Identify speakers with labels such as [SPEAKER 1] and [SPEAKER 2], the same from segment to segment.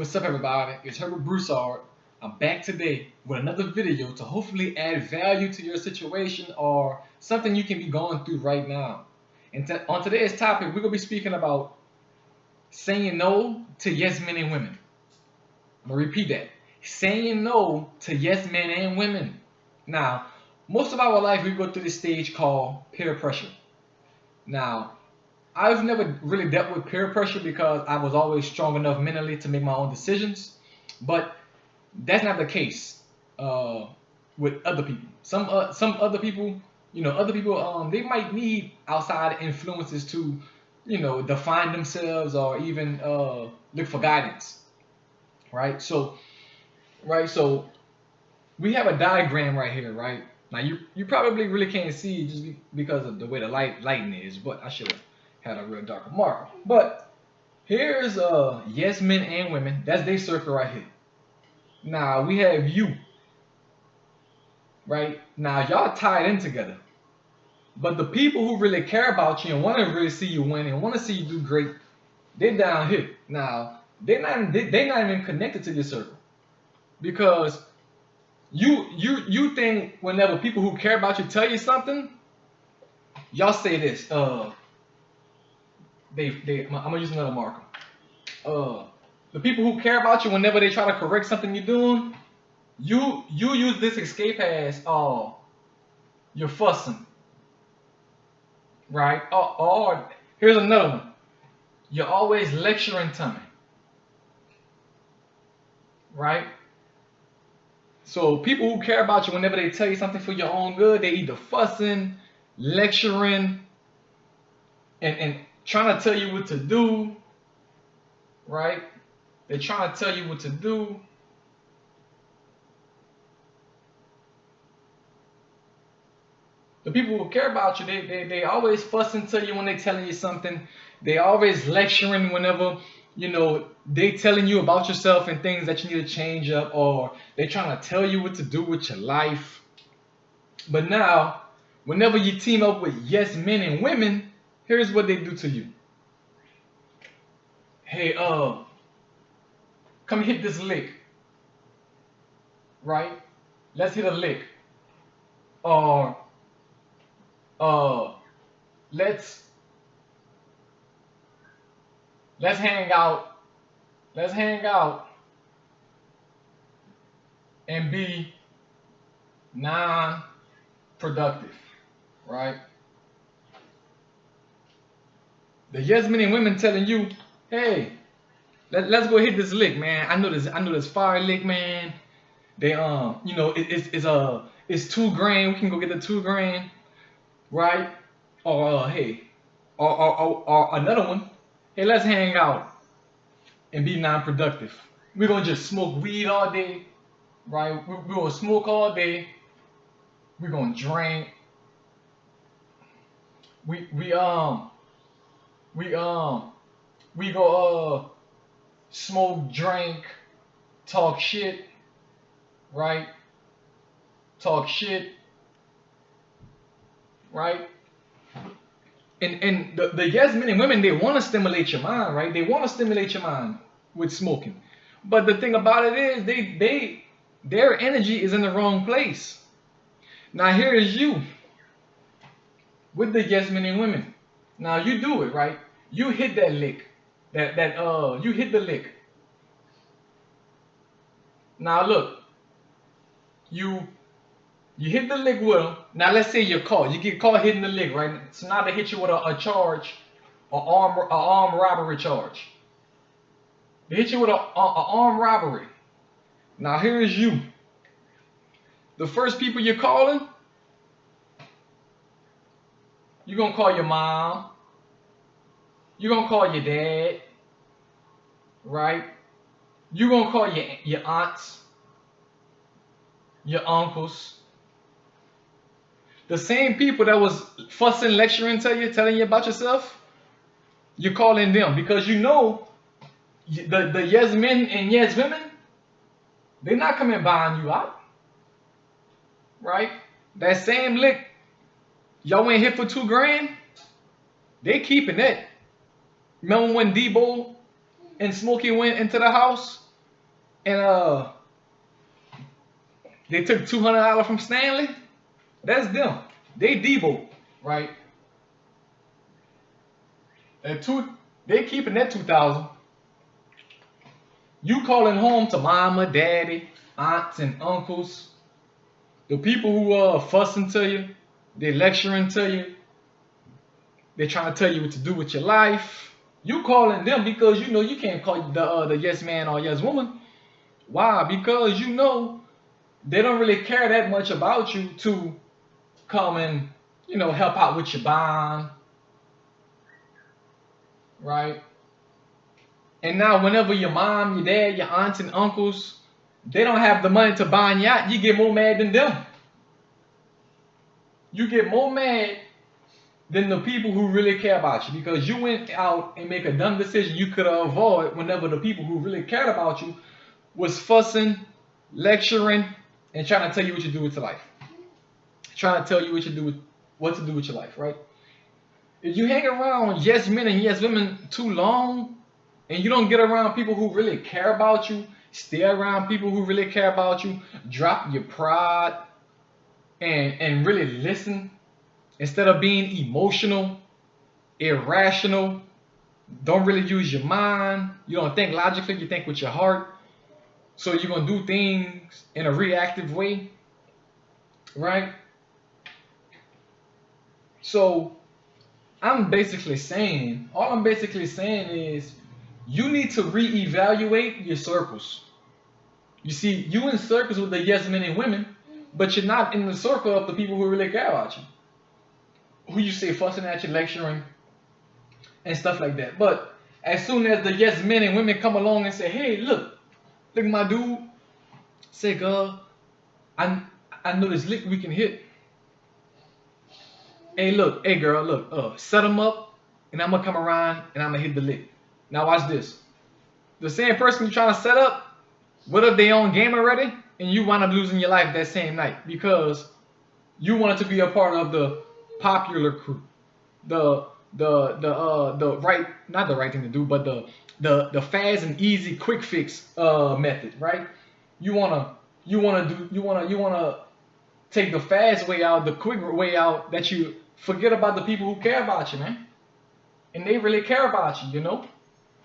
[SPEAKER 1] What's up, everybody? It's Herbert Broussard. I'm back today with another video to hopefully add value to your situation or something you can be going through right now. And on today's topic, we're going to be speaking about saying no to yes men and women. I'm going to repeat that. Saying no to yes men and women. Now, most of our life, we go through this stage called peer pressure. Now, I've never really dealt with peer pressure because I was always strong enough mentally to make my own decisions. But that's not the case with other people. Some other people, they might need outside influences to, define themselves or even look for guidance, right? So we have a diagram right here, right? Now you probably really can't see it just because of the way the lighting is, but I should have had a real darker marker. But here's yes men and women. That's their circle right here. Now we have you. Right? Now y'all tied in together. But the people who really care about you and want to really see you win and want to see you do great, they're down here. Now they're not even connected to your circle. Because you think whenever people who care about you tell you something, y'all say this, I'm gonna use another marker. The people who care about you, whenever they try to correct something you're doing, you use this escape as you're fussing, right? Or here's another one. You're always lecturing to me, right? So people who care about you, whenever they tell you something for your own good, they either fussing, lecturing, and trying to tell you what to do, right? They're trying to tell you what to do. The people who care about you, they always fussing to you when they're telling you something. They always lecturing whenever, they telling you about yourself and things that you need to change up, or they trying to tell you what to do with your life. But now, whenever you team up with yes men and women, here's what they do to you. Hey, come hit this lick. Right? Let's hit a lick. Or let's hang out. Let's hang out and be non-productive, right? The yes men and women telling you, hey, let's go hit this lick, man. I know this fire lick, man. They it's $2,000. We can go get the $2,000, right? Or hey, or another one. Hey, let's hang out and be non-productive. We're gonna just smoke weed all day, right? We're gonna smoke all day. We're gonna drink. We go smoke, drink, talk shit, right? Talk shit, right? And the yes men and women, they want to stimulate your mind, right? They want to stimulate your mind with smoking. But the thing about it is their energy is in the wrong place. Now here is you with the yes men and women. Now you do it, right? You hit that lick. You hit the lick. Now look, you hit the lick with them. Now let's say you're caught. You get caught hitting the lick, right? So now they hit you with a charge, an armed robbery charge. They hit you with an armed robbery. Now here is you. The first people you're calling, you're gonna call your mom. You're gonna call your dad, right? You're gonna call your aunts, your uncles. The same people that was fussing, lecturing to you, telling you about yourself, you're calling them because you know the yes men and yes women, they're not coming buying you out, right? That same lick, y'all went hit for $2,000, they keeping it. Remember when Debo and Smokey went into the house and they took $200 from Stanley. That's them. They Debo, right? They keeping that 2,000. You calling home to mama, daddy, aunts, and uncles, the people who are fussing to you, they lecturing to you, they trying to tell you what to do with your life. You calling them because you know you can't call the yes man or yes woman. Why? Because you know they don't really care that much about you to come and, you know, help out with your bond, right? And now whenever your mom, your dad, your aunts and uncles, they don't have the money to buy a yacht, you get more mad than them. You get more mad than the people who really care about you because you went out and make a dumb decision you could avoid whenever the people who really cared about you was fussing, lecturing, and trying to tell you what you do with your life. Trying to tell you what to do with your life, right? If you hang around yes men and yes women too long, and you don't get around people who really care about you, stay around people who really care about you, drop your pride, and really listen instead of being emotional, irrational, don't really use your mind, you don't think logically, you think with your heart, so you're going to do things in a reactive way, right? So all I'm basically saying is you need to reevaluate your circles. You see, you in circles with the yes men and women, but you're not in the circle of the people who really care about you, who you say fussing at you, lecturing, and stuff like that. But as soon as the yes men and women come along and say, hey, look at my dude, say, girl, I know this lick we can hit. Hey, look, hey, girl, look, set them up, and I'm going to come around, and I'm going to hit the lick. Now watch this. The same person you're trying to set up, what if they on game already, and you wind up losing your life that same night because you wanted to be a part of the popular crew, the right, not the right thing to do, but the fast and easy quick fix method, right? You wanna take the fast way out, the quick way out, that you forget about the people who care about you, man, and they really care about you, you know.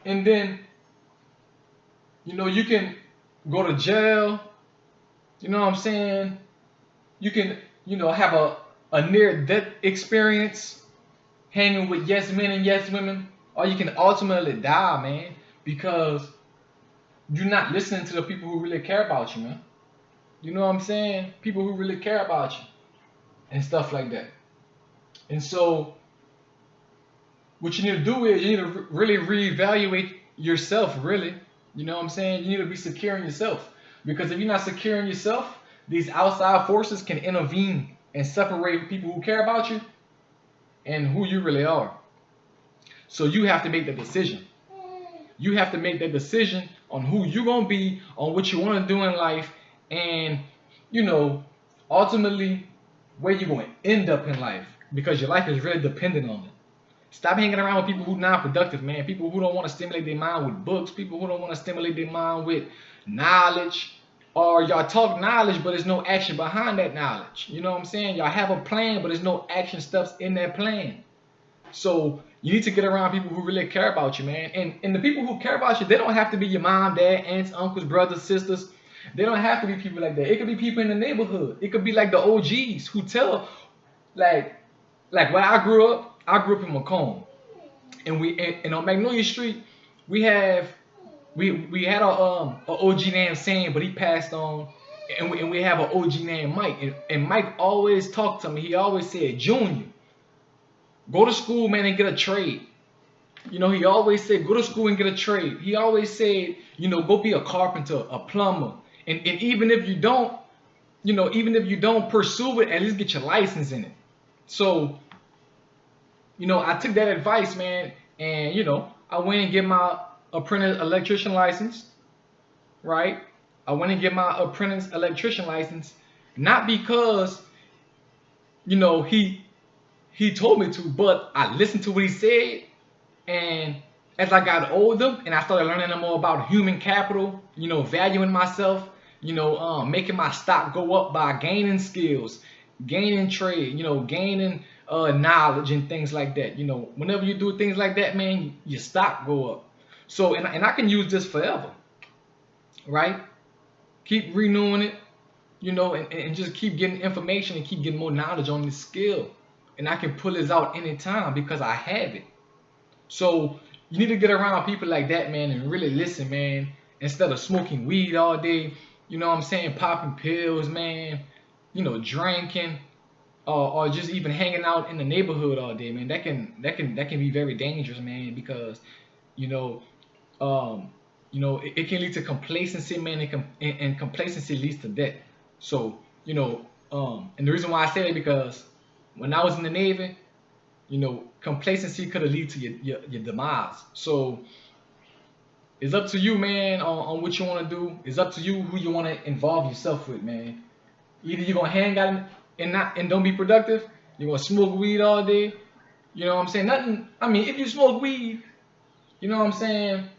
[SPEAKER 1] And then, you know, you can go to jail, you know what I'm saying? You can, you know, have a near-death experience hanging with yes men and yes women, or you can ultimately die, man, because you're not listening to the people who really care about you, man. You know what I'm saying? People who really care about you and stuff like that. And so what you need to do is you need to really reevaluate yourself, really. You know what I'm saying? You need to be secure in yourself. Because if you're not secure in yourself, these outside forces can intervene and separate people who care about you and who you really are. So you have to make the decision. You have to make that decision on who you're going to be, on what you want to do in life, and, you know, ultimately where you're going to end up in life, because your life is really dependent on it. Stop hanging around with people who are non-productive, man. People who don't want to stimulate their mind with books. People who don't want to stimulate their mind with knowledge. Or y'all talk knowledge, but there's no action behind that knowledge. You know what I'm saying? Y'all have a plan, but there's no action steps in that plan. So you need to get around people who really care about you, man. And the people who care about you, they don't have to be your mom, dad, aunts, uncles, brothers, sisters. They don't have to be people like that. It could be people in the neighborhood. It could be like the OGs who tell, like where I grew up in Macomb, and on Magnolia Street, we had a OG named Sam, but he passed on, and we have an OG named Mike, and Mike always talked to me. He always said, Junior, go to school, man, and get a trade. You know, he always said, go to school and get a trade. He always said, you know, go be a carpenter, a plumber, and even if you don't, you know, even if you don't pursue it, at least get your license in it. So, you know, I took that advice, man, and, you know, I went and get my apprentice electrician license, right? I went and get my apprentice electrician license, not because, you know, he told me to, but I listened to what he said, and as I got older and I started learning more about human capital, valuing myself, making my stock go up by gaining skills, gaining trade, gaining knowledge and things like that. Whenever you do things like that, man, your stock go up. So, and I can use this forever, right? Keep renewing it, and just keep getting information and keep getting more knowledge on this skill. And I can pull this out anytime because I have it. So you need to get around people like that, man, and really listen, man. Instead of smoking weed all day, popping pills, man, drinking, or just even hanging out in the neighborhood all day, man. That can be very dangerous, man, because you know, it can lead to complacency, man, and complacency leads to death. So, and the reason why I say that because when I was in the Navy, complacency could have lead to your demise. So it's up to you, man, on what you want to do. It's up to you who you want to involve yourself with, man. Either you're gonna hang out and don't be productive, you're gonna smoke weed all day. You know what I'm saying? Nothing. I mean, if you smoke weed, you know what I'm saying,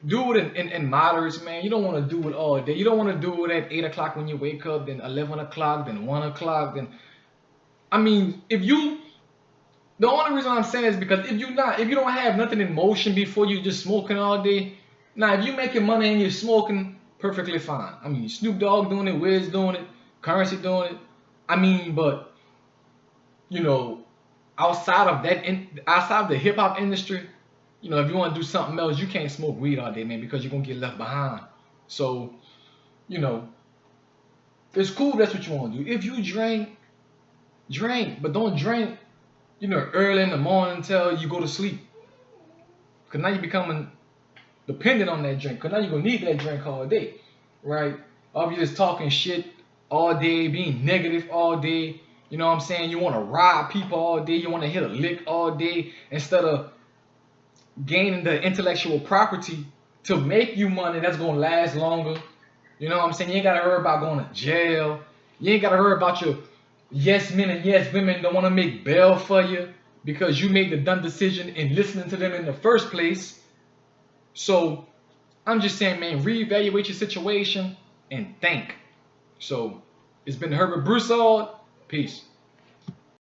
[SPEAKER 1] do it in moderates, man. You don't want to do it all day. You don't want to do it at 8 o'clock when you wake up, then 11 o'clock, then 1 o'clock. Then, I mean, the only reason I'm saying is because if you don't have nothing in motion before you just smoking all day, now if you making money and you're smoking, perfectly fine. I mean, Snoop Dogg doing it, Wiz doing it, Currency doing it. I mean, but outside of that, outside of the hip hop industry, if you want to do something else, you can't smoke weed all day, man, because you're gonna get left behind. So, it's cool. That's what you want to do. If you drink, but don't drink, early in the morning until you go to sleep. Cause now you're becoming dependent on that drink. Cause now you're gonna need that drink all day, right? Or if you're just talking shit all day, being negative all day, you know what I'm saying? You want to rob people all day. You want to hit a lick all day instead of gaining the intellectual property to make you money that's gonna last longer. You know what I'm saying? You ain't gotta worry about going to jail. You ain't gotta worry about your yes men and yes women don't want to make bail for you because you made the dumb decision in listening to them in the first place. So I'm just saying, man, reevaluate your situation and think. So it's been Herbert Broussard. Peace.